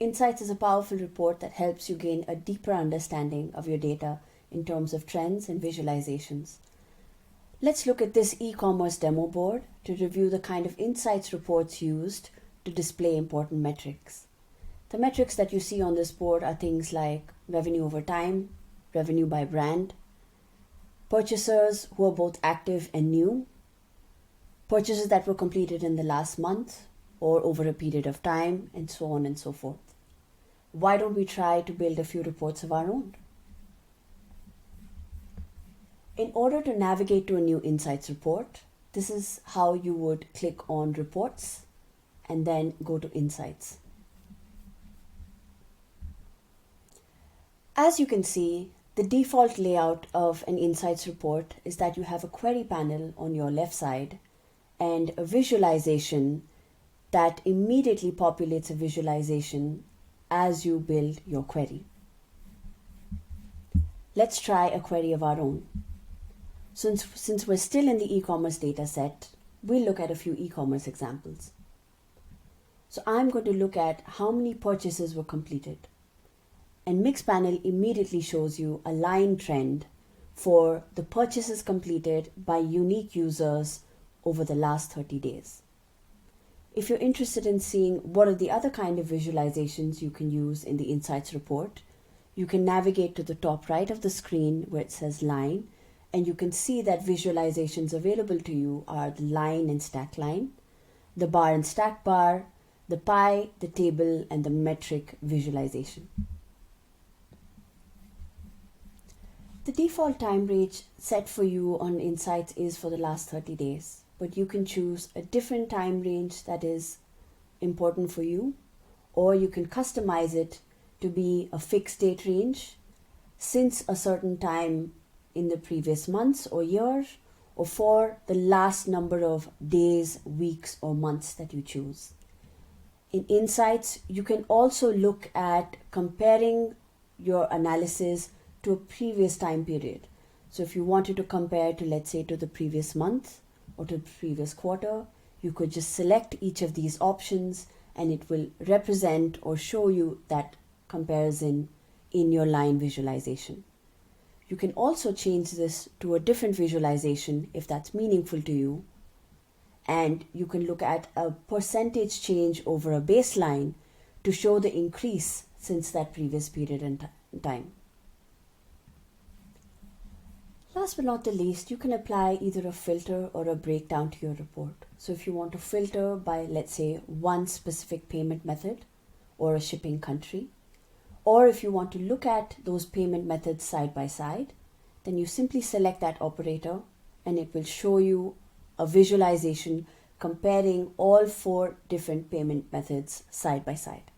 Insights is a powerful report that helps you gain a deeper understanding of your data in terms of trends and visualizations. Let's look at this e-commerce demo board to review the kind of insights reports used to display important metrics. The metrics that you see on this board are things like revenue over time, revenue by brand, purchasers who are both active and new, purchases that were completed in the last month or over a period of time, and so on and so forth. Why don't we try to build a few reports of our own? In order to navigate to a new insights report, this is how you would click on reports and then go to insights. As you can see, the default layout of an insights report is that you have a query panel on your left side and a visualization that immediately populates a visualization as you build your query. Let's try a query of our own. Since we're still in the e-commerce data set, we'll look at a few e-commerce examples. So I'm going to look at how many purchases were completed. And Mixpanel immediately shows you a line trend for the purchases completed by unique users over the last 30 days. If you're interested in seeing what are the other kind of visualizations you can use in the Insights report, you can navigate to the top right of the screen where it says line, and you can see that visualizations available to you are the line and stack line, the bar and stack bar, the pie, the table, and the metric visualization. The default time range set for you on Insights is for the last 30 days, but you can choose a different time range that is important for you, or you can customize it to be a fixed date range since a certain time in the previous months or year, or for the last number of days, weeks, or months that you choose. In Insights, you can also look at comparing your analysis to a previous time period. So if you wanted to compare to, let's say, to the previous month or to the previous quarter, you could just select each of these options and it will represent or show you that comparison in your line visualization. You can also change this to a different visualization if that's meaningful to you. And you can look at a percentage change over a baseline to show the increase since that previous period in time. Last but not the least, you can apply either a filter or a breakdown to your report. So if you want to filter by, let's say, one specific payment method or a shipping country, or if you want to look at those payment methods side by side, then you simply select that operator and it will show you a visualization comparing all 4 different payment methods side by side.